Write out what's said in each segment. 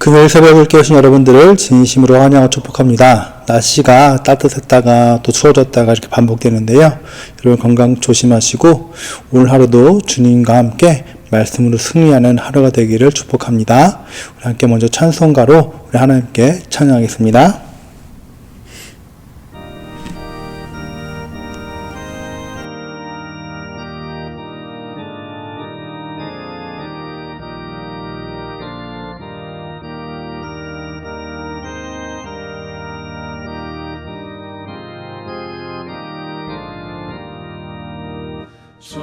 금요일 새벽을 깨우신 여러분들을 진심으로 환영하고 축복합니다. 날씨가 따뜻했다가 또 추워졌다가 이렇게 반복되는데요. 여러분 건강 조심하시고 오늘 하루도 주님과 함께 말씀으로 승리하는 하루가 되기를 축복합니다. 우리 함께 먼저 찬송가로 우리 하나님께 찬양하겠습니다. 저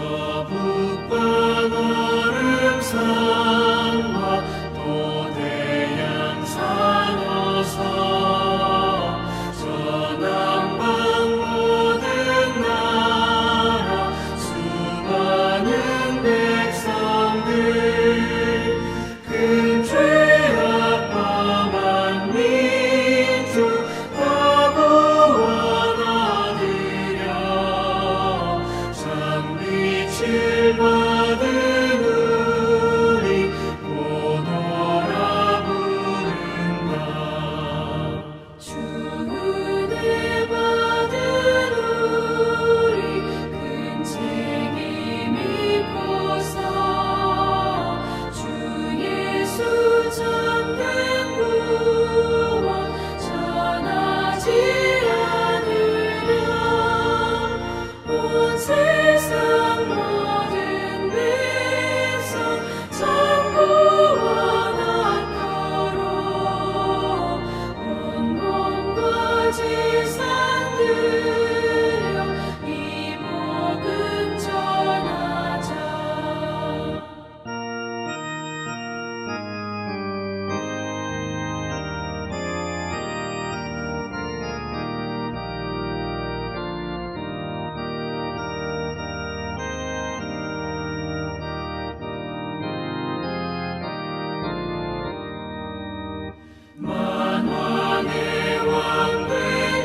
북방 얼음산과 또 대양산 어서 저 남방 모든 나라 수많은 백성들 큰 죄악 범한 민족 다 구원하리라. 빛을 받은 우리 오너라 부른다. 주 은혜 받은 우리 큰 책임 믿고서 주 예수 참된 구원 전하지 않으랴. 온 세상 모든 백성 참 구원하도록 온 몸과 재산 들여 이 복음 전하자. 만왕의 왕 된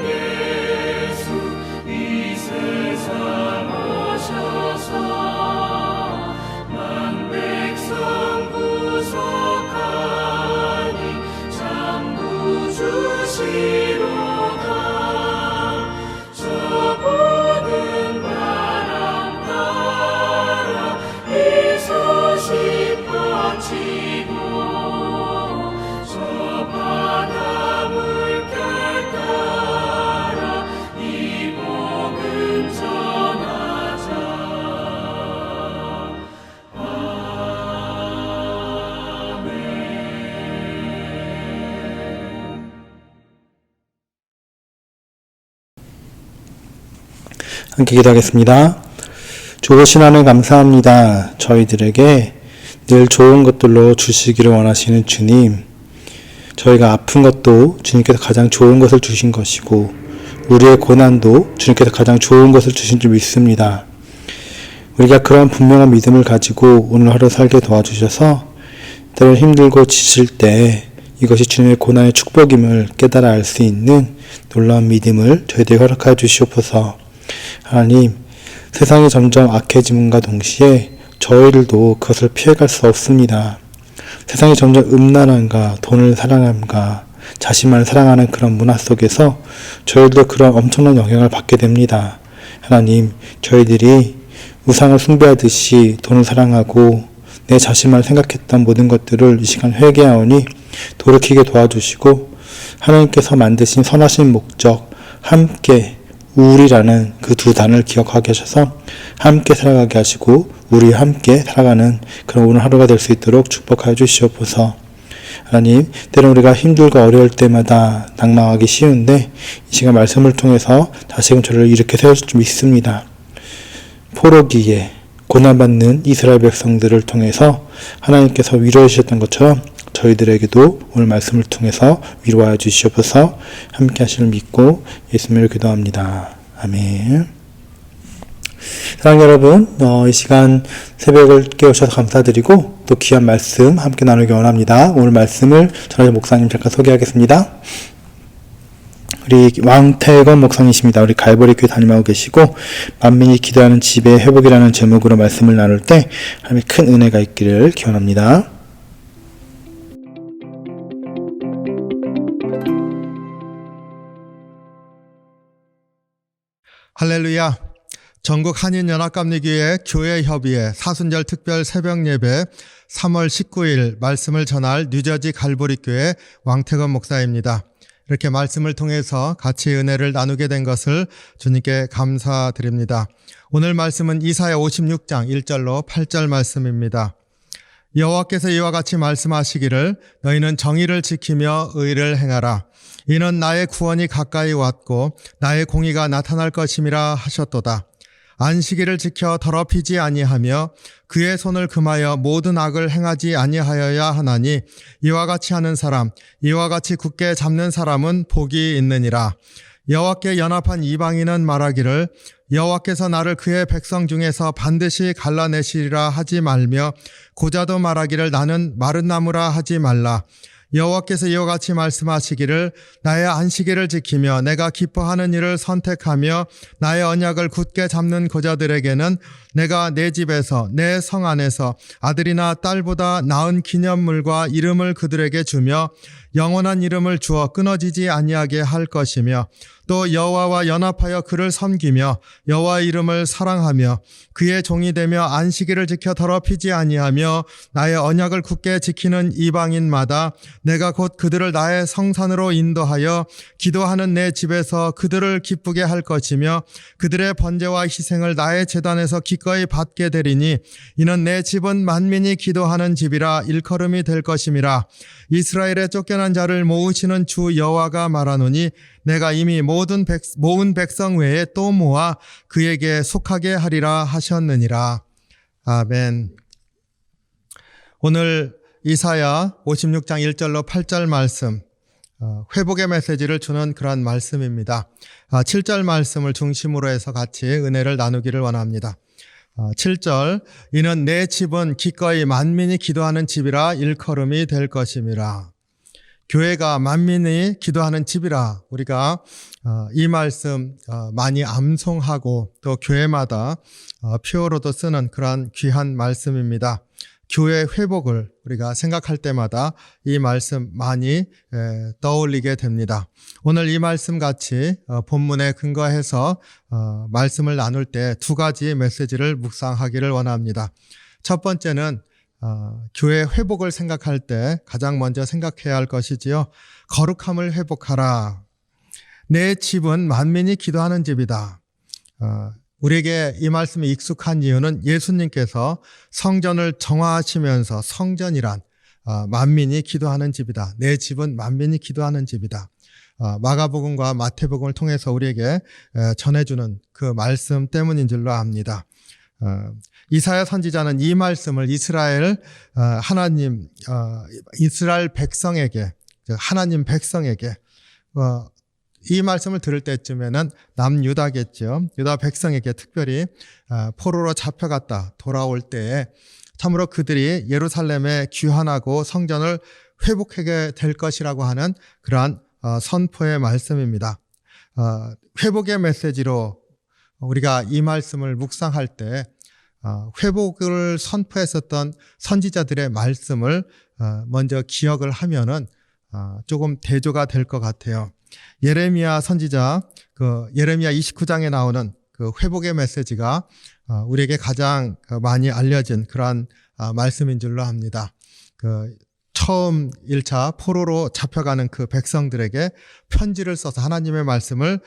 예수 이 세상 오셔서 만 백성 구속하니 참 구주 주시로다. 저 보는 바람 따라 이 소식 퍼지고 저 바다 물결 따라 이 복음 전하자. 아멘. 함께 기도하겠습니다. 좋으신 하나님 감사합니다. 저희들에게 늘 좋은 것들로 주시기를 원하시는 주님, 저희가 아픈 것도 주님께서 가장 좋은 것을 주신 것이고 우리의 고난도 주님께서 가장 좋은 것을 주신 줄 믿습니다. 우리가 그런 분명한 믿음을 가지고 오늘 하루 살게 도와주셔서 때론 힘들고 지칠 때 이것이 주님의 고난의 축복임을 깨달아 알 수 있는 놀라운 믿음을 저희들에게 허락하여 주시옵소서. 하나님, 세상이 점점 악해짐과 동시에 저희들도 그것을 피해갈 수 없습니다. 세상이 점점 음란함과 돈을 사랑함과 자신만을 사랑하는 그런 문화 속에서 저희들도 그런 엄청난 영향을 받게 됩니다. 하나님, 저희들이 우상을 숭배하듯이 돈을 사랑하고 내 자신만 생각했던 모든 것들을 이 시간 회개하오니 돌이키게 도와주시고 하나님께서 만드신 선하신 목적, 함께 우리라는 그 두 단어를 기억하게 하셔서 함께 살아가게 하시고 우리 함께 살아가는 그런 오늘 하루가 될 수 있도록 축복하여 주시옵소서. 하나님, 때론 우리가 힘들고 어려울 때마다 낙망하기 쉬운데 이 시간 말씀을 통해서 다시금 저를 이렇게 세워줄 줄 믿습니다. 포로기에 고난받는 이스라엘 백성들을 통해서 하나님께서 위로해 주셨던 것처럼 저희들에게도 오늘 말씀을 통해서 위로하여 주시옵소서. 함께 하시를 믿고 예수님을 기도합니다. 아멘. 사랑하는 여러분, 이 시간 새벽을 깨우셔서 감사드리고 또 귀한 말씀 함께 나누기 원합니다. 오늘 말씀을 전하신 목사님 잠깐 소개하겠습니다. 우리 왕태건 목사님이십니다. 우리 갈보리 교회 담임하고 계시고 만민이 기도하는 집의 회복이라는 제목으로 말씀을 나눌 때 하나님의 큰 은혜가 있기를 기원합니다. 할렐루야. 전국 한인연합감리교회 교회협의회 사순절 특별 새벽예배 3월 19일 말씀을 전할 뉴저지 갈보리교회 왕태건 목사입니다. 이렇게 말씀을 통해서 같이 은혜를 나누게 된 것을 주님께 감사드립니다. 오늘 말씀은 이사야 56장 1절로 8절 말씀입니다. 여호와께서 이와 같이 말씀하시기를 너희는 정의를 지키며 의를 행하라. 이는 나의 구원이 가까이 왔고 나의 공의가 나타날 것임이라 하셨도다. 안식일을 지켜 더럽히지 아니하며 그의 손을 금하여 모든 악을 행하지 아니하여야 하나니 이와 같이 하는 사람, 이와 같이 굳게 잡는 사람은 복이 있느니라. 여호와께 연합한 이방인은 말하기를 여호와께서 나를 그의 백성 중에서 반드시 갈라내시리라 하지 말며 고자도 말하기를 나는 마른 나무라 하지 말라. 여호와께서 이와 같이 말씀하시기를 나의 안식일을 지키며 내가 기뻐하는 일을 선택하며 나의 언약을 굳게 잡는 고자들에게는 내가 내 집에서 내 성 안에서 아들이나 딸보다 나은 기념물과 이름을 그들에게 주며 영원한 이름을 주어 끊어지지 아니하게 할 것이며 또 여호와와 연합하여 그를 섬기며 여호와의 이름을 사랑하며 그의 종이 되며 안식일을 지켜 더럽히지 아니하며 나의 언약을 굳게 지키는 이방인마다 내가 곧 그들을 나의 성산으로 인도하여 기도하는 내 집에서 그들을 기쁘게 할 것이며 그들의 번제와 희생을 나의 제단에서 기꺼이 받게 되리니 이는 내 집은 만민이 기도하는 집이라 일컬음이 될 것임이라. 이스라엘의 쫓겨난 자를 모으시는 주 여호와가 말하노니 내가 이미 모은 백성 외에 또 모아 그에게 속하게 하리라 하셨느니라. 아멘. 오늘 이사야 56장 1절로 8절 말씀, 회복의 메시지를 주는 그런 말씀입니다. 7절 말씀을 중심으로 해서 같이 은혜를 나누기를 원합니다. 7절, 이는 내 집은 기꺼이 만민이 기도하는 집이라 일컬음이 될 것임이라. 교회가 만민이 기도하는 집이라. 우리가 이 말씀 많이 암송하고 또 교회마다 표어로도 쓰는 그러한 귀한 말씀입니다. 교회 회복을 우리가 생각할 때마다 이 말씀 많이 떠올리게 됩니다. 오늘 이 말씀 같이 본문에 근거해서 말씀을 나눌 때 두 가지 메시지를 묵상하기를 원합니다. 첫 번째는 교회 회복을 생각할 때 가장 먼저 생각해야 할 것이지요. 거룩함을 회복하라. 내 집은 만민이 기도하는 집이다. 우리에게 이 말씀이 익숙한 이유는 예수님께서 성전을 정화하시면서 성전이란 만민이 기도하는 집이다. 내 집은 만민이 기도하는 집이다. 마가복음과 마태복음을 통해서 우리에게 전해주는 그 말씀 때문인 줄로 압니다. 이사야 선지자는 이 말씀을 이스라엘 백성에게, 하나님 백성에게 이 말씀을 들을 때쯤에는 남유다겠죠. 유다 백성에게 특별히 포로로 잡혀갔다 돌아올 때에 참으로 그들이 예루살렘에 귀환하고 성전을 회복하게 될 것이라고 하는 그러한 선포의 말씀입니다. 회복의 메시지로 우리가 이 말씀을 묵상할 때 회복을 선포했었던 선지자들의 말씀을 먼저 기억을 하면은 조금 대조가 될 것 같아요. 예레미야 선지자, 예레미야 29장에 나오는 그 회복의 메시지가 우리에게 가장 많이 알려진 그러한 말씀인 줄로 압니다. 처음 1차 포로로 잡혀가는 그 백성들에게 편지를 써서 하나님의 말씀을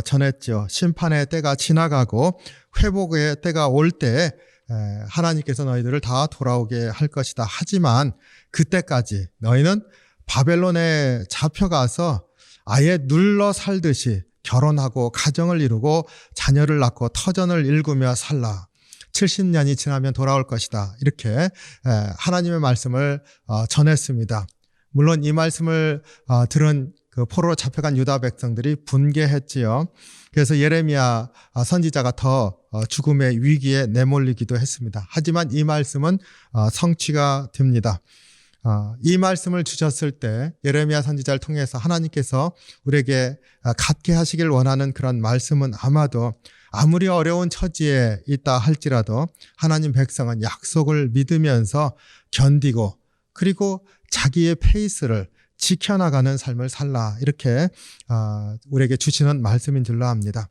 전했죠. 심판의 때가 지나가고 회복의 때가 올 때 하나님께서 너희들을 다 돌아오게 할 것이다. 하지만 그때까지 너희는 바벨론에 잡혀가서 아예 눌러 살듯이 결혼하고 가정을 이루고 자녀를 낳고 터전을 일구며 살라. 70년이 지나면 돌아올 것이다. 이렇게 하나님의 말씀을 전했습니다. 물론 이 말씀을 들은 그 포로로 잡혀간 유다 백성들이 분개했지요. 그래서 예레미야 선지자가 더 죽음의 위기에 내몰리기도 했습니다. 하지만 이 말씀은 성취가 됩니다. 이 말씀을 주셨을 때 예레미야 선지자를 통해서 하나님께서 우리에게 갖게 하시길 원하는 그런 말씀은 아마도 아무리 어려운 처지에 있다 할지라도 하나님 백성은 약속을 믿으면서 견디고 그리고 자기의 페이스를 지켜나가는 삶을 살라, 이렇게 우리에게 주시는 말씀인 줄로 압니다.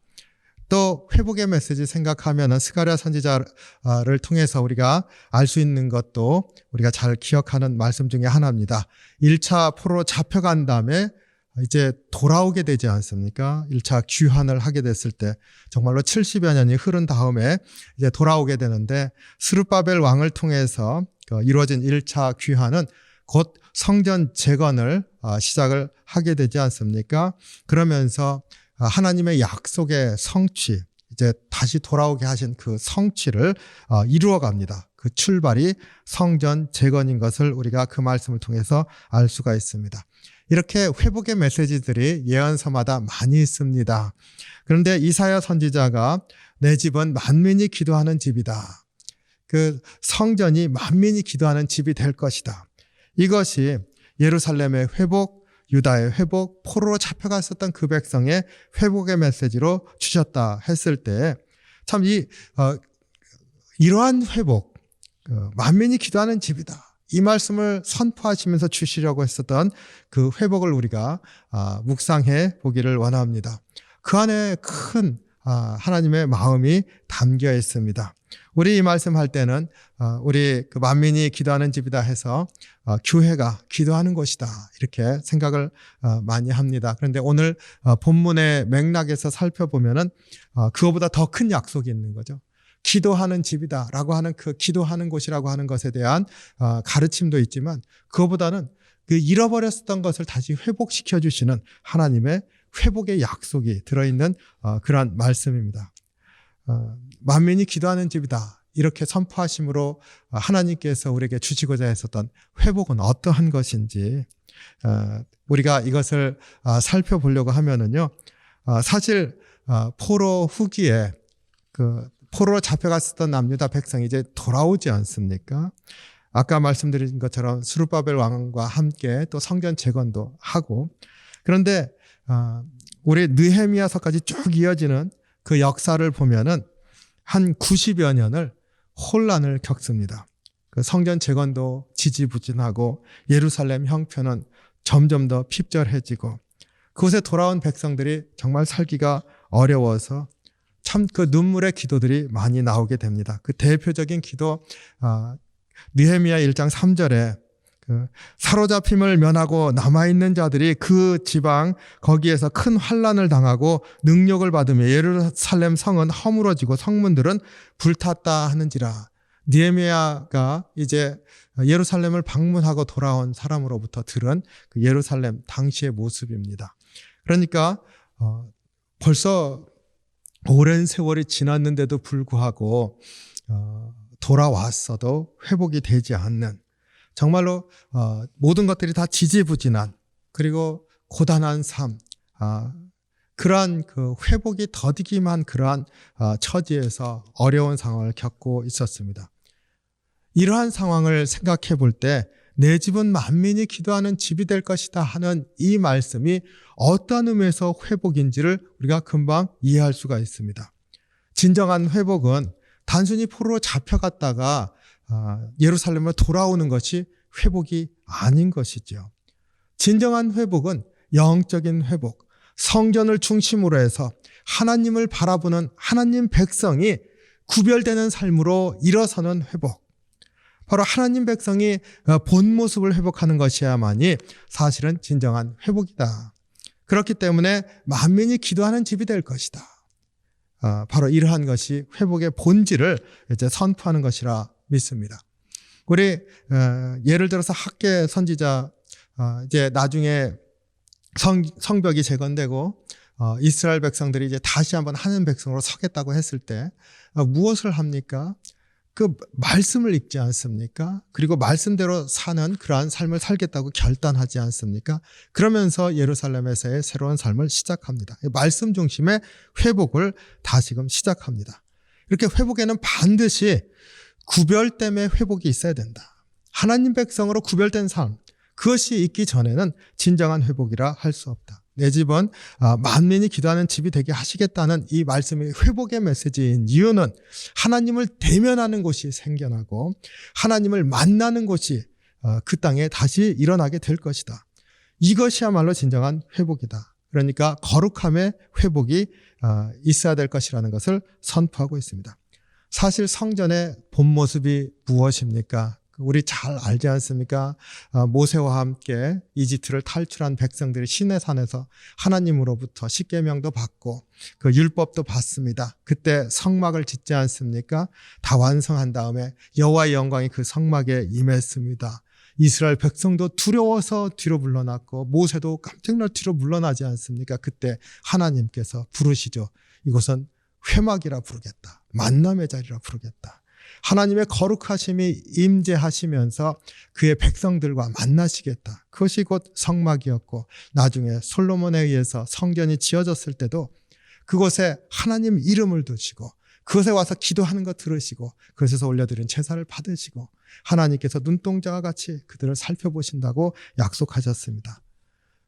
또 회복의 메시지 생각하면은 스가랴 선지자를 통해서 우리가 알 수 있는 것도 우리가 잘 기억하는 말씀 중에 하나입니다. 1차 포로로 잡혀간 다음에 이제 돌아오게 되지 않습니까? 1차 귀환을 하게 됐을 때 정말로 70여 년이 흐른 다음에 이제 돌아오게 되는데 스룹바벨 왕을 통해서 이루어진 1차 귀환은 곧 성전 재건을 시작을 하게 되지 않습니까? 그러면서 하나님의 약속의 성취, 이제 다시 돌아오게 하신 그 성취를 이루어 갑니다. 그 출발이 성전 재건인 것을 우리가 그 말씀을 통해서 알 수가 있습니다. 이렇게 회복의 메시지들이 예언서마다 많이 있습니다. 그런데 이사야 선지자가 내 집은 만민이 기도하는 집이다. 그 성전이 만민이 기도하는 집이 될 것이다. 이것이 예루살렘의 회복, 유다의 회복, 포로로 잡혀갔었던 그 백성의 회복의 메시지로 주셨다 했을 때 참 이러한 회복, 만민이 기도하는 집이다. 이 말씀을 선포하시면서 주시려고 했었던 그 회복을 우리가 묵상해 보기를 원합니다. 그 안에 큰 하나님의 마음이 담겨 있습니다. 우리 이 말씀할 때는 우리 그 만민이 기도하는 집이다 해서 교회가 기도하는 곳이다 이렇게 생각을 많이 합니다. 그런데 오늘 본문의 맥락에서 살펴보면은 그거보다 더 큰 약속이 있는 거죠. 기도하는 집이다라고 하는 그 기도하는 곳이라고 하는 것에 대한 가르침도 있지만 그거보다는 그 잃어버렸던 것을 다시 회복시켜 주시는 하나님의 회복의 약속이 들어있는 그러한 말씀입니다. 만민이 기도하는 집이다 이렇게 선포하심으로 하나님께서 우리에게 주시고자 했었던 회복은 어떠한 것인지 우리가 이것을 살펴보려고 하면은요, 사실 포로 후기에 그 포로로 잡혀갔었던 남유다 백성이 이제 돌아오지 않습니까? 아까 말씀드린 것처럼 스룹바벨 왕과 함께 또 성전 재건도 하고, 그런데 우리 느헤미야서까지 쭉 이어지는 그 역사를 보면은 한 90여 년을 혼란을 겪습니다. 그 성전 재건도 지지부진하고 예루살렘 형편은 점점 더 핍절해지고 그곳에 돌아온 백성들이 정말 살기가 어려워서 참 그 눈물의 기도들이 많이 나오게 됩니다. 그 대표적인 기도 느헤미야 1장 3절에 그 사로잡힘을 면하고 남아있는 자들이 그 지방 거기에서 큰 환난을 당하고 능력을 받으며 예루살렘 성은 허물어지고 성문들은 불탔다 하는지라. 느헤미야가 이제 예루살렘을 방문하고 돌아온 사람으로부터 들은 그 예루살렘 당시의 모습입니다. 그러니까 벌써 오랜 세월이 지났는데도 불구하고 돌아왔어도 회복이 되지 않는, 정말로 모든 것들이 다 지지부진한 그리고 고단한 삶, 그러한 그 회복이 더디기만 그러한 처지에서 어려운 상황을 겪고 있었습니다. 이러한 상황을 생각해 볼 때 내 집은 만민이 기도하는 집이 될 것이다 하는 이 말씀이 어떤 의미에서 회복인지를 우리가 금방 이해할 수가 있습니다. 진정한 회복은 단순히 포로로 잡혀갔다가 예루살렘으로 돌아오는 것이 회복이 아닌 것이죠. 진정한 회복은 영적인 회복, 성전을 중심으로 해서 하나님을 바라보는 하나님 백성이 구별되는 삶으로 일어서는 회복, 바로 하나님 백성이 본 모습을 회복하는 것이야만이 사실은 진정한 회복이다. 그렇기 때문에 만민이 기도하는 집이 될 것이다. 바로 이러한 것이 회복의 본질을 이제 선포하는 것이라 믿습니다. 우리 예를 들어서 학계 선지자, 이제 나중에 성벽이 재건되고 이스라엘 백성들이 이제 다시 한번 하나님 백성으로 서겠다고 했을 때 무엇을 합니까? 그 말씀을 읽지 않습니까? 그리고 말씀대로 사는 그러한 삶을 살겠다고 결단하지 않습니까? 그러면서 예루살렘에서의 새로운 삶을 시작합니다. 말씀 중심의 회복을 다시금 시작합니다. 이렇게 회복에는 반드시 구별됨의 회복이 있어야 된다. 하나님 백성으로 구별된 삶, 그것이 있기 전에는 진정한 회복이라 할 수 없다. 내 집은 만민이 기도하는 집이 되게 하시겠다는 이 말씀이 회복의 메시지인 이유는 하나님을 대면하는 곳이 생겨나고 하나님을 만나는 곳이 그 땅에 다시 일어나게 될 것이다. 이것이야말로 진정한 회복이다. 그러니까 거룩함의 회복이 있어야 될 것이라는 것을 선포하고 있습니다. 사실 성전의 본 모습이 무엇입니까? 우리 잘 알지 않습니까? 모세와 함께 이집트를 탈출한 백성들이 시내산에서 하나님으로부터 십계명도 받고 그 율법도 받습니다. 그때 성막을 짓지 않습니까? 다 완성한 다음에 여호와의 영광이 그 성막에 임했습니다. 이스라엘 백성도 두려워서 뒤로 물러났고 모세도 깜짝 놀라 뒤로 물러나지 않습니까? 그때 하나님께서 부르시죠. 이곳은 회막이라 부르겠다. 만남의 자리라 부르겠다. 하나님의 거룩하심이 임재하시면서 그의 백성들과 만나시겠다. 그것이 곧 성막이었고 나중에 솔로몬에 의해서 성전이 지어졌을 때도 그곳에 하나님 이름을 두시고 그것에 와서 기도하는 것 들으시고 그것에서 올려드린 제사를 받으시고 하나님께서 눈동자와 같이 그들을 살펴보신다고 약속하셨습니다.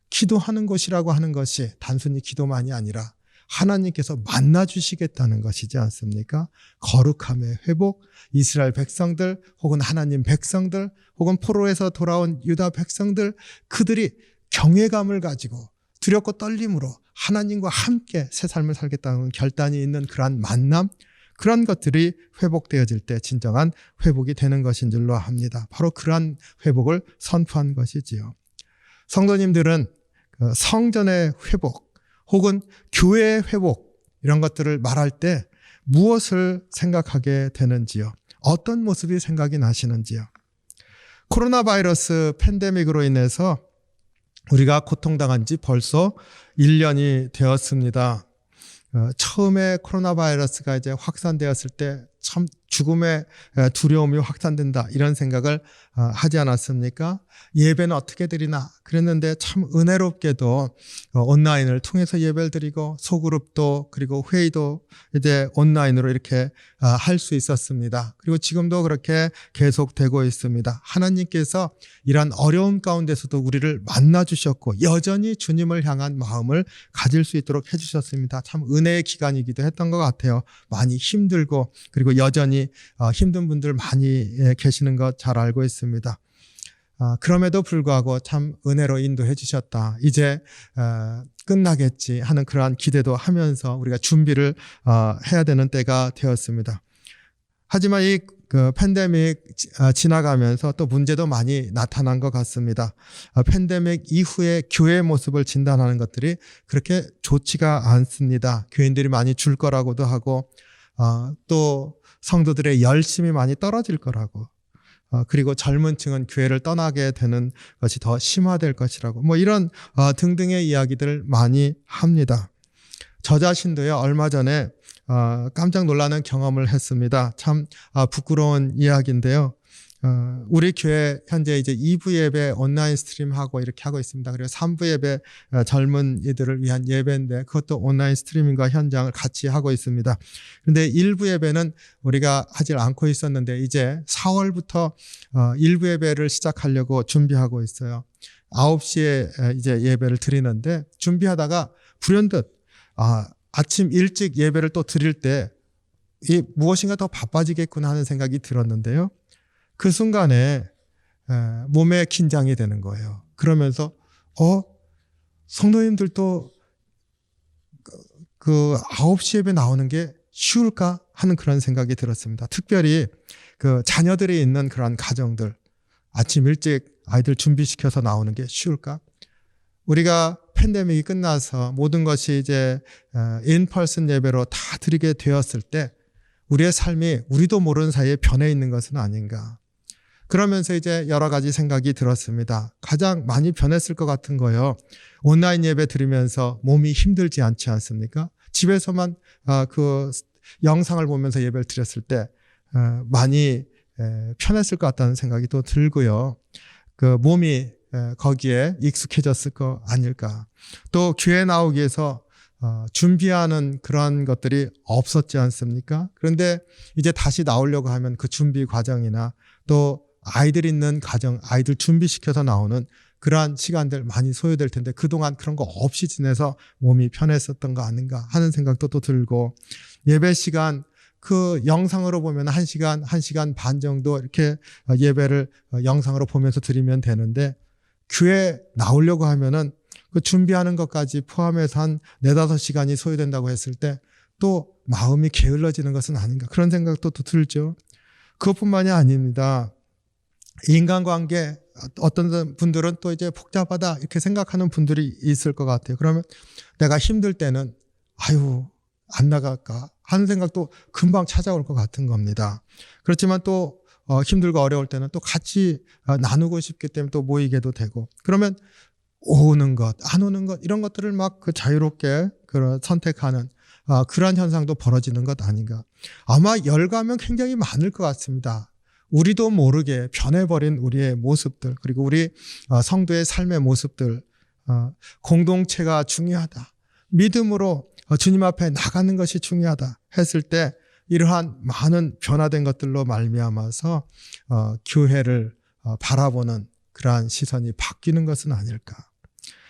기도하는 곳이라고 하는 것이 단순히 기도만이 아니라 하나님께서 만나주시겠다는 것이지 않습니까? 거룩함의 회복, 이스라엘 백성들 혹은 하나님 백성들 혹은 포로에서 돌아온 유다 백성들 그들이 경외감을 가지고 두렵고 떨림으로 하나님과 함께 새 삶을 살겠다는 결단이 있는 그러한 만남, 그런 것들이 회복되어질 때 진정한 회복이 되는 것인 줄로 합니다. 바로 그러한 회복을 선포한 것이지요. 성도님들은 성전의 회복 혹은 교회의 회복 이런 것들을 말할 때 무엇을 생각하게 되는지요? 어떤 모습이 생각이 나시는지요? 코로나 바이러스 팬데믹으로 인해서 우리가 고통당한 지 벌써 1년이 되었습니다. 처음에 코로나 바이러스가 이제 확산되었을 때 참 죽음의 두려움이 확산된다 이런 생각을 하지 않았습니까? 예배는 어떻게 드리나 그랬는데 참 은혜롭게도 온라인을 통해서 예배를 드리고 소그룹도 그리고 회의도 이제 온라인으로 이렇게 할 수 있었습니다. 그리고 지금도 그렇게 계속되고 있습니다. 하나님께서 이런 어려움 가운데서도 우리를 만나 주셨고 여전히 주님을 향한 마음을 가질 수 있도록 해주셨습니다. 참 은혜의 기간이기도 했던 것 같아요. 많이 힘들고 그리고 여전히 힘든 분들 많이 계시는 것 잘 알고 있습니다. 그럼에도 불구하고 참 은혜로 인도해 주셨다. 이제 끝나겠지 하는 그러한 기대도 하면서 우리가 준비를 해야 되는 때가 되었습니다. 하지만 이 팬데믹 지나가면서 또 문제도 많이 나타난 것 같습니다. 팬데믹 이후에 교회의 모습을 진단하는 것들이 그렇게 좋지가 않습니다. 교인들이 많이 줄 거라고도 하고 또 성도들의 열심이 많이 떨어질 거라고 그리고 젊은 층은 교회를 떠나게 되는 것이 더 심화될 것이라고 뭐 이런 등등의 이야기들을 많이 합니다. 저 자신도요 얼마 전에 깜짝 놀라는 경험을 했습니다. 참 부끄러운 이야기인데요. 우리 교회 현재 이제 2부 예배 온라인 스트림하고 이렇게 하고 있습니다. 그리고 3부 예배 젊은 이들을 위한 예배인데 그것도 온라인 스트리밍과 현장을 같이 하고 있습니다. 그런데 1부 예배는 우리가 하질 않고 있었는데 이제 4월부터 1부 예배를 시작하려고 준비하고 있어요. 9시에 이제 예배를 드리는데 준비하다가 불현듯 아침 일찍 예배를 또 드릴 때 이 무엇인가 더 바빠지겠구나 하는 생각이 들었는데요. 그 순간에 몸에 긴장이 되는 거예요. 그러면서 성도님들도 그 9시 예배 나오는 게 쉬울까 하는 그런 생각이 들었습니다. 특별히 그 자녀들이 있는 그런 가정들 아침 일찍 아이들 준비시켜서 나오는 게 쉬울까? 우리가 팬데믹이 끝나서 모든 것이 이제 인펄슨 예배로 다 드리게 되었을 때 우리의 삶이 우리도 모르는 사이에 변해 있는 것은 아닌가. 그러면서 이제 여러 가지 생각이 들었습니다. 가장 많이 변했을 것 같은 거요. 온라인 예배 드리면서 몸이 힘들지 않지 않습니까? 집에서만 그 영상을 보면서 예배를 드렸을 때 많이 편했을 것 같다는 생각이 또 들고요. 그 몸이 거기에 익숙해졌을 거 아닐까. 또 교회 나오기 위해서 준비하는 그런 것들이 없었지 않습니까? 그런데 이제 다시 나오려고 하면 그 준비 과정이나 또 아이들 있는 가정, 아이들 준비시켜서 나오는 그러한 시간들 많이 소요될 텐데 그동안 그런 거 없이 지내서 몸이 편했었던 거 아닌가 하는 생각도 또 들고 예배 시간 그 영상으로 보면 1시간, 1시간 반 정도 이렇게 예배를 영상으로 보면서 드리면 되는데 교회 나오려고 하면은 그 준비하는 것까지 포함해서 한 4-5시간이 소요된다고 했을 때 또 마음이 게을러지는 것은 아닌가 그런 생각도 또 들죠. 그것뿐만이 아닙니다. 인간관계 어떤 분들은 또 이제 복잡하다 이렇게 생각하는 분들이 있을 것 같아요. 그러면 내가 힘들 때는 아유 안 나갈까 하는 생각도 금방 찾아올 것 같은 겁니다. 그렇지만 또 힘들고 어려울 때는 또 같이 나누고 싶기 때문에 또 모이게도 되고 그러면 오는 것, 안 오는 것 이런 것들을 막 그 자유롭게 선택하는 그러한 현상도 벌어지는 것 아닌가. 아마 열감은 굉장히 많을 것 같습니다. 우리도 모르게 변해버린 우리의 모습들 그리고 우리 성도의 삶의 모습들 공동체가 중요하다. 믿음으로 주님 앞에 나가는 것이 중요하다 했을 때 이러한 많은 변화된 것들로 말미암아서 교회를 바라보는 그러한 시선이 바뀌는 것은 아닐까.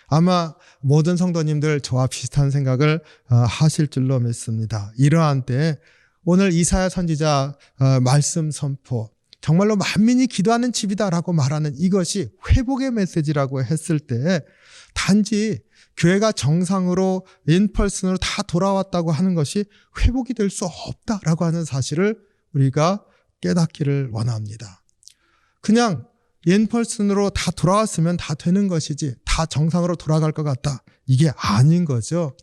아마 모든 성도님들 저와 비슷한 생각을 하실 줄로 믿습니다. 이러한 때에 오늘 이사야 선지자 말씀 선포 정말로 만민이 기도하는 집이다라고 말하는 이것이 회복의 메시지라고 했을 때 단지 교회가 정상으로 인펄슨으로 다 돌아왔다고 하는 것이 회복이 될 수 없다라고 하는 사실을 우리가 깨닫기를 원합니다. 그냥 인펄슨으로 다 돌아왔으면 다 되는 것이지 다 정상으로 돌아갈 것 같다. 이게 아닌 거죠.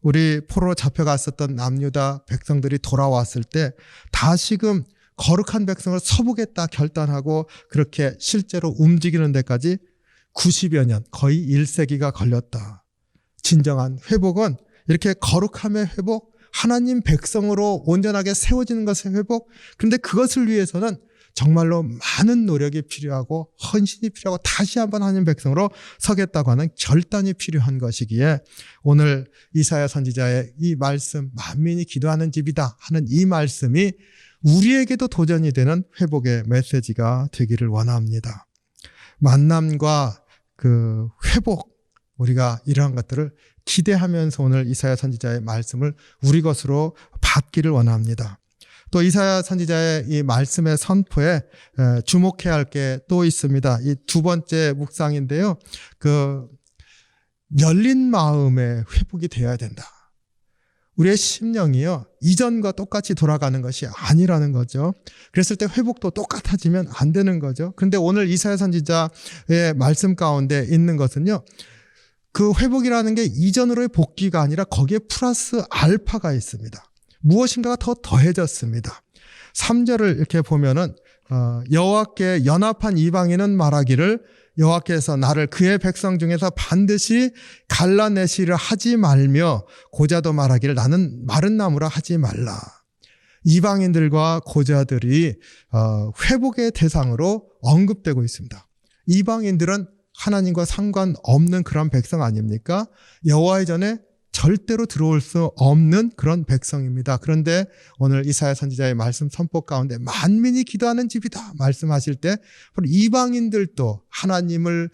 우리 포로로 잡혀갔었던 남유다 백성들이 돌아왔을 때 다시금 거룩한 백성을 서보겠다 결단하고 그렇게 실제로 움직이는 데까지 90여 년 거의 1세기가 걸렸다. 진정한 회복은 이렇게 거룩함의 회복, 하나님 백성으로 온전하게 세워지는 것의 회복. 그런데 그것을 위해서는 정말로 많은 노력이 필요하고 헌신이 필요하고 다시 한번 하나님 백성으로 서겠다고 하는 결단이 필요한 것이기에 오늘 이사야 선지자의 이 말씀 만민이 기도하는 집이다 하는 이 말씀이 우리에게도 도전이 되는 회복의 메시지가 되기를 원합니다. 만남과 그 회복 우리가 이러한 것들을 기대하면서 오늘 이사야 선지자의 말씀을 우리 것으로 받기를 원합니다. 또 이사야 선지자의 이 말씀의 선포에 주목해야 할 게 또 있습니다. 이 두 번째 묵상인데요. 그 열린 마음의 회복이 되어야 된다. 우리의 심령이요 이전과 똑같이 돌아가는 것이 아니라는 거죠. 그랬을 때 회복도 똑같아지면 안 되는 거죠. 그런데 오늘 이사야 선지자의 말씀 가운데 있는 것은요. 그 회복이라는 게 이전으로의 복귀가 아니라 거기에 플러스 알파가 있습니다. 무엇인가가 더 더해졌습니다. 3절을 이렇게 보면은 여호와께 연합한 이방인은 말하기를 여호와께서 나를 그의 백성 중에서 반드시 갈라내시려 하지 말며 고자도 말하기를 나는 마른 나무라 하지 말라. 이방인들과 고자들이 회복의 대상으로 언급되고 있습니다. 이방인들은 하나님과 상관없는 그런 백성 아닙니까? 여호와의 전에 절대로 들어올 수 없는 그런 백성입니다. 그런데 오늘 이사야 선지자의 말씀 선포 가운데 만민이 기도하는 집이다 말씀하실 때 이방인들도 하나님을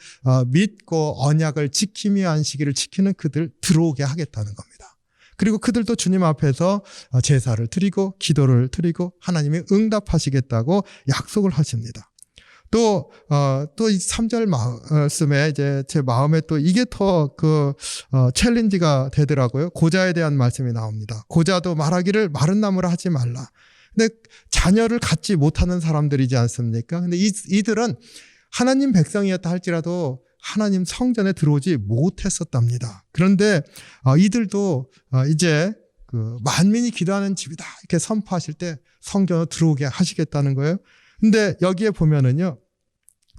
믿고 언약을 지키며 안식일을 지키는 그들 들어오게 하겠다는 겁니다. 그리고 그들도 주님 앞에서 제사를 드리고 기도를 드리고 하나님이 응답하시겠다고 약속을 하십니다. 또 이 3절 말씀에 이제 제 마음에 또 이게 더 챌린지가 되더라고요. 고자에 대한 말씀이 나옵니다. 고자도 말하기를 마른 나무라 하지 말라. 근데 자녀를 갖지 못하는 사람들이지 않습니까? 근데 이들은 하나님 백성이었다 할지라도 하나님 성전에 들어오지 못했었답니다. 그런데 이들도 이제 그 만민이 기도하는 집이다 이렇게 선포하실 때 성전으로 들어오게 하시겠다는 거예요. 근데 여기에 보면은요,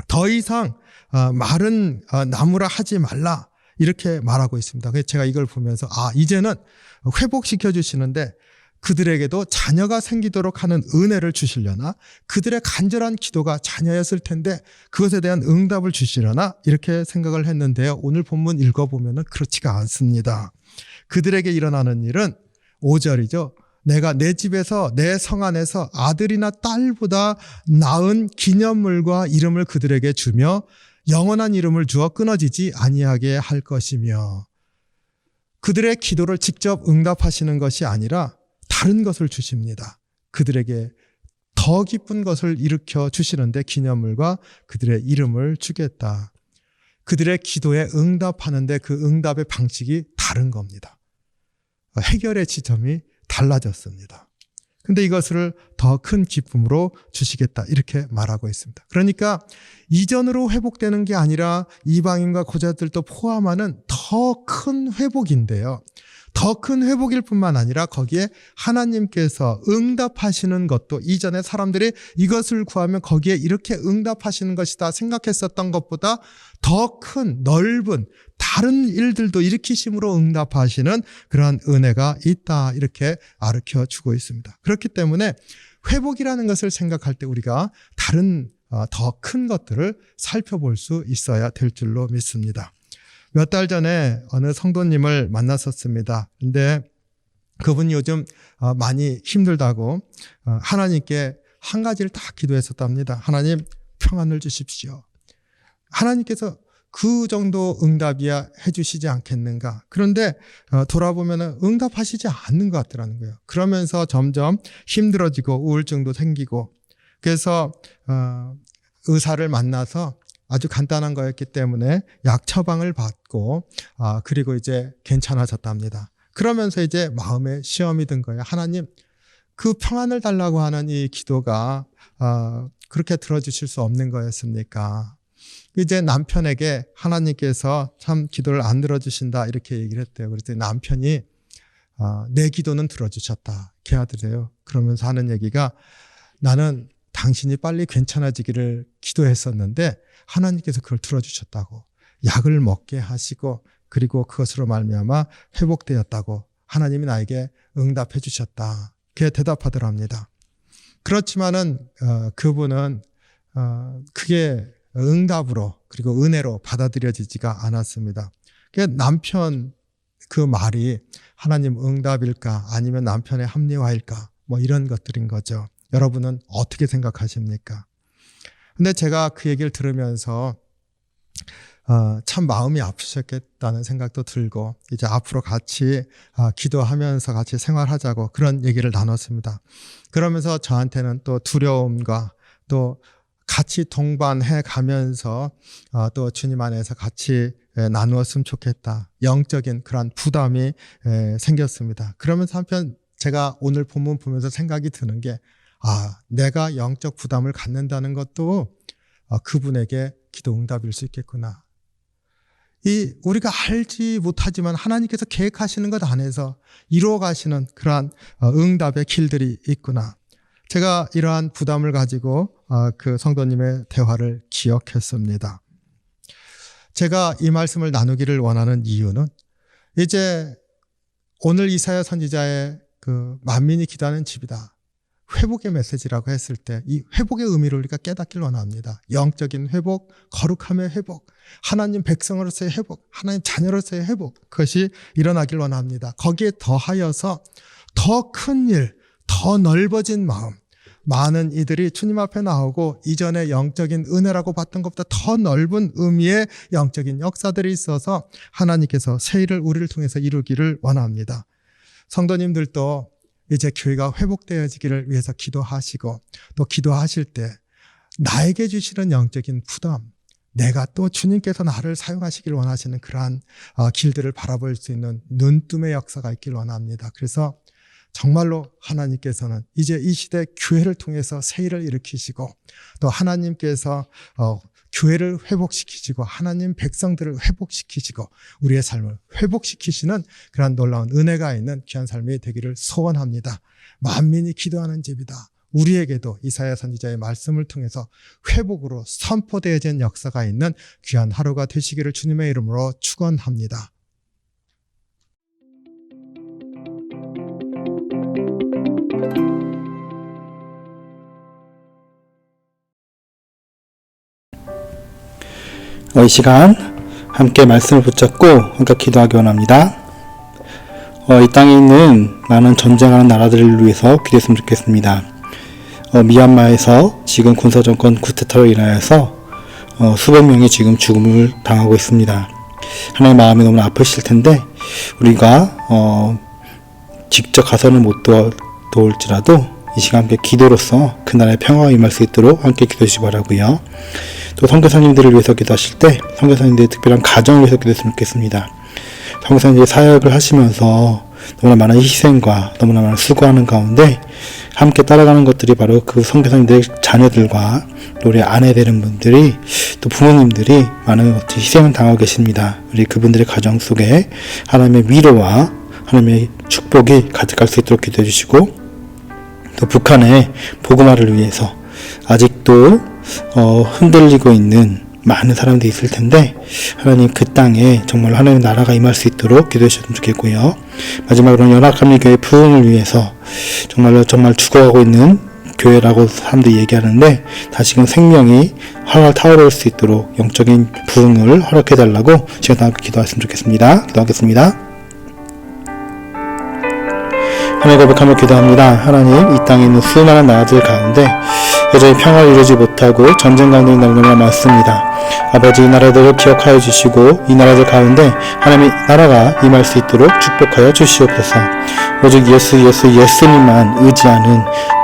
더 이상 마른 나무라 하지 말라 이렇게 말하고 있습니다. 그래서 제가 이걸 보면서 이제는 회복시켜 주시는데 그들에게도 자녀가 생기도록 하는 은혜를 주시려나, 그들의 간절한 기도가 자녀였을 텐데 그것에 대한 응답을 주시려나 이렇게 생각을 했는데요. 오늘 본문 읽어보면은 그렇지가 않습니다. 그들에게 일어나는 일은 5절이죠. 내가 내 집에서 내 성 안에서 아들이나 딸보다 나은 기념물과 이름을 그들에게 주며 영원한 이름을 주어 끊어지지 아니하게 할 것이며, 그들의 기도를 직접 응답하시는 것이 아니라 다른 것을 주십니다. 그들에게 더 기쁜 것을 일으켜 주시는데 기념물과 그들의 이름을 주겠다. 그들의 기도에 응답하는데 그 응답의 방식이 다른 겁니다. 해결의 지점이 달라졌습니다. 근데 이것을 더 큰 기쁨으로 주시겠다 이렇게 말하고 있습니다. 그러니까 이전으로 회복되는 게 아니라 이방인과 고자들도 포함하는 더 큰 회복인데요. 더 큰 회복일 뿐만 아니라 거기에 하나님께서 응답하시는 것도 이전에 사람들이 이것을 구하면 거기에 이렇게 응답하시는 것이다 생각했었던 것보다 더 큰 넓은 다른 일들도 일으키심으로 응답하시는 그러한 은혜가 있다 이렇게 가르쳐 주고 있습니다. 그렇기 때문에 회복이라는 것을 생각할 때 우리가 다른 더 큰 것들을 살펴볼 수 있어야 될 줄로 믿습니다. 몇 달 전에 어느 성도님을 만났었습니다. 근데 그분이 요즘 많이 힘들다고 하나님께 한 가지를 다 기도했었답니다. 하나님 평안을 주십시오. 하나님께서 그 정도 응답이야 해주시지 않겠는가. 그런데 돌아보면 응답하시지 않는 것 같더라는 거예요. 그러면서 점점 힘들어지고 우울증도 생기고 그래서 의사를 만나서 아주 간단한 거였기 때문에 약 처방을 받고 그리고 이제 괜찮아졌답니다. 그러면서 이제 마음에 시험이 든 거예요. 하나님 그 평안을 달라고 하는 이 기도가 그렇게 들어주실 수 없는 거였습니까? 이제 남편에게 하나님께서 참 기도를 안 들어주신다 이렇게 얘기를 했대요. 그랬더니 남편이 내 기도는 들어주셨다. 걔아들이에요. 그러면서 하는 얘기가 나는 당신이 빨리 괜찮아지기를 기도했었는데 하나님께서 그걸 들어주셨다고 약을 먹게 하시고 그리고 그것으로 말미암아 회복되었다고 하나님이 나에게 응답해 주셨다. 그렇게 대답하더랍니다. 그렇지만은 그분은 그게 응답으로 그리고 은혜로 받아들여지지가 않았습니다. 남편 그 말이 하나님 응답일까 아니면 남편의 합리화일까 뭐 이런 것들인 거죠. 여러분은 어떻게 생각하십니까? 근데 제가 그 얘기를 들으면서 참 마음이 아프셨겠다는 생각도 들고 이제 앞으로 같이 기도하면서 같이 생활하자고 그런 얘기를 나눴습니다. 그러면서 저한테는 또 두려움과 또 같이 동반해 가면서 또 주님 안에서 같이 나누었으면 좋겠다. 영적인 그런 부담이 생겼습니다. 그러면서 한편 제가 오늘 본문 보면서 생각이 드는 게 내가 영적 부담을 갖는다는 것도 그분에게 기도 응답일 수 있겠구나. 우리가 알지 못하지만 하나님께서 계획하시는 것 안에서 이루어 가시는 그러한 응답의 길들이 있구나. 제가 이러한 부담을 가지고 그 성도님의 대화를 기억했습니다. 제가 이 말씀을 나누기를 원하는 이유는 이제 오늘 이사야 선지자의 그 만민이 기도하는 집이다. 회복의 메시지라고 했을 때 이 회복의 의미를 우리가 깨닫길 원합니다. 영적인 회복, 거룩함의 회복, 하나님 백성으로서의 회복, 하나님 자녀로서의 회복 그것이 일어나길 원합니다. 거기에 더하여서 더 큰 일, 더 넓어진 마음 많은 이들이 주님 앞에 나오고 이전에 영적인 은혜라고 봤던 것보다 더 넓은 의미의 영적인 역사들이 있어서 하나님께서 새 일을 우리를 통해서 이루기를 원합니다. 성도님들도 이제 교회가 회복되어지기를 위해서 기도하시고 또 기도하실 때 나에게 주시는 영적인 부담 내가 또 주님께서 나를 사용하시길 원하시는 그러한 길들을 바라볼 수 있는 눈뜸의 역사가 있길 원합니다. 그래서 정말로 하나님께서는 이제 이 시대 교회를 통해서 새 일을 일으키시고 또 하나님께서 교회를 회복시키시고 하나님 백성들을 회복시키시고 우리의 삶을 회복시키시는 그런 놀라운 은혜가 있는 귀한 삶이 되기를 소원합니다. 만민이 기도하는 집이다. 우리에게도 이사야 선지자의 말씀을 통해서 회복으로 선포되어진 역사가 있는 귀한 하루가 되시기를 주님의 이름으로 축원합니다. 이 시간 함께 말씀을 붙잡고 함께 기도하기 원합니다. 이 땅에 있는 많은 전쟁하는 나라들을 위해서 기도했으면 좋겠습니다. 미얀마에서 지금 군사정권 쿠데타로 인하여서 수백 명이 지금 죽음을 당하고 있습니다. 하나님 마음이 너무 아프실 텐데 우리가 직접 가서는 못 도울지라도 이 시간 함께 기도로서 그 나라의 평화가 임할 수 있도록 함께 기도해 주시기 바라고요. 또 선교사님들을 위해서 기도하실 때 선교사님들의 특별한 가정을 위해서 기도했으면 좋겠습니다. 선교사님들이 사역을 하시면서 너무나 많은 희생과 너무나 많은 수고하는 가운데 함께 따라가는 것들이 바로 그 선교사님들의 자녀들과 우리 아내 되는 분들이 또 부모님들이 많은 희생을 당하고 계십니다. 우리 그분들의 가정 속에 하나님의 위로와 하나님의 축복이 가득할 수 있도록 기도해 주시고, 또 북한의 복음화를 위해서 아직도 흔들리고 있는 많은 사람들이 있을 텐데 하나님 그 땅에 정말 하나님의 나라가 임할 수 있도록 기도해 주셨으면 좋겠고요. 마지막으로 연합감리교회 부흥을 위해서 정말 죽어가고 있는 교회라고 사람들이 얘기하는데 다시금 생명이 활활 타오를 수 있도록 영적인 부흥을 허락해달라고 지금 다 기도했으면 좋겠습니다. 기도하겠습니다. 하나님 고백하며 기도합니다. 하나님, 이 땅에 있는 수많은 나라들 가운데 여전히 평화를 이루지 못하고 전쟁 가운데 있는 나라가 많습니다. 아버지, 이 나라들을 기억하여 주시고 이 나라들 가운데 하나님의 나라가 임할 수 있도록 축복하여 주시옵소서. 오직 예수님만 의지하는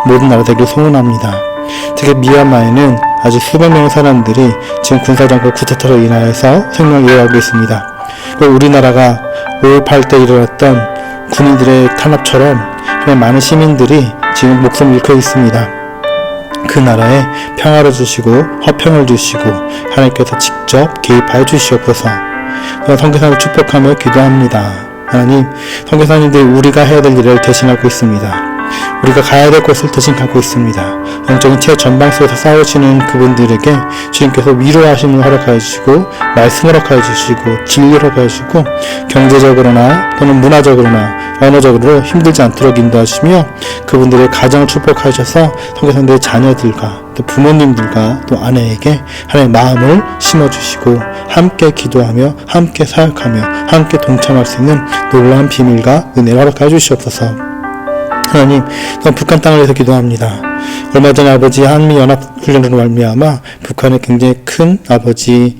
모든 나라들을 소원합니다. 특히 미얀마에는 아직 수백 명의 사람들이 지금 군사정권 쿠데타로 인하여서 생명을 잃어가고 있습니다. 그리고 우리나라가 5.18 때 일어났던 군인들의 탄압처럼 많은 시민들이 지금 목숨을 잃고 있습니다. 그 나라에 평화를 주시고 화평을 주시고 하나님께서 직접 개입하여 주시옵소서. 선교사님을 축복하며 기도합니다. 하나님, 선교사님들이 우리가 해야 될 일을 대신하고 있습니다. 우리가 가야 될 곳을 대신 가고 있습니다. 영적인 최전방 속에서 싸우시는 그분들에게 주님께서 위로하심을 허락하여 주시고 말씀을 허락하여 주시고 진리를 허락하여 주시고 경제적으로나 또는 문화적으로나 언어적으로 힘들지 않도록 인도하시며 그분들의 가정을 축복하여 주셔서 선교사님들의 자녀들과 또 부모님들과 또 아내에게 하나님의 마음을 심어주시고 함께 기도하며 함께 사역하며 함께 동참할 수 있는 놀라운 비밀과 은혜를 허락하여 주시옵소서. 하나님, 북한 땅을 위해서 기도합니다. 얼마 전에 아버지 한미연합훈련으로 말미암아 북한에 굉장히 큰 아버지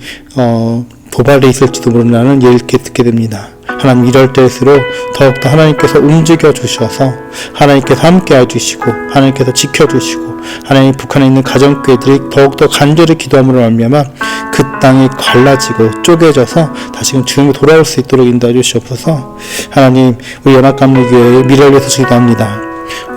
도발이 있을지도 모른다는 얘기를 듣게 됩니다. 하나님, 이럴 때일수록 더욱더 하나님께서 움직여 주셔서 하나님께서 함께 해주시고 하나님께서 지켜주시고 하나님 북한에 있는 가정교회들이 더욱더 간절히 기도함으로 말미암아 그 땅이 갈라지고 쪼개져서 다시금 주님으로 돌아올 수 있도록 인도해 주시옵소서. 하나님, 우리 연합감리교회의 미래를 위해서 기도합니다.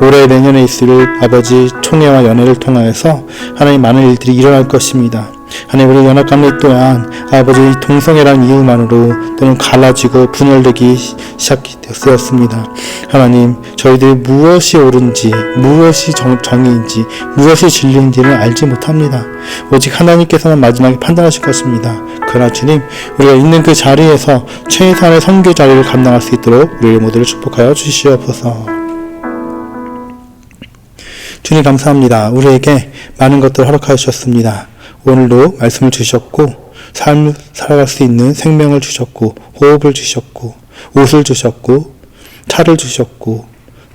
올해 내년에 있을 아버지 총회와 연회를 통하여서 하나님 많은 일들이 일어날 것입니다. 하나님, 우리 연합감리 또한 아버지 동성애라는 이유만으로 또는 갈라지고 분열되기 시작되었습니다. 하나님, 저희들이 무엇이 옳은지 무엇이 정의인지 무엇이 진리인지를 알지 못합니다. 오직 하나님께서만 마지막에 판단하실 것입니다. 그러나 주님, 우리가 있는 그 자리에서 최선의 선교 자리를 감당할 수 있도록 우리 모두를 축복하여 주시옵소서. 주님 감사합니다. 우리에게 많은 것들을 허락하여 주셨습니다. 오늘도 말씀을 주셨고 삶을 살아갈 수 있는 생명을 주셨고 호흡을 주셨고 옷을 주셨고 차를 주셨고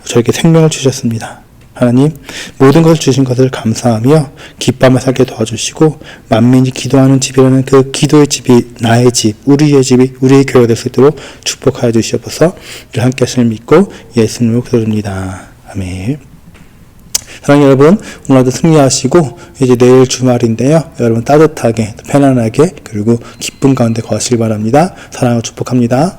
저에게 생명을 주셨습니다. 하나님, 모든 것을 주신 것을 감사하며 기뻐하며 살게 도와주시고 만민이 기도하는 집이라는 그 기도의 집이 나의 집, 우리의 집이 우리의 교회가 될 수 있도록 축복하여 주시옵소서. 늘 함께 하시는 믿고 예수님으로 기도드립니다. 아멘. 사랑하는 여러분, 오늘도 승리하시고 이제 내일 주말인데요. 여러분 따뜻하게 편안하게 그리고 기쁨 가운데 거하시길 바랍니다. 사랑하고 축복합니다.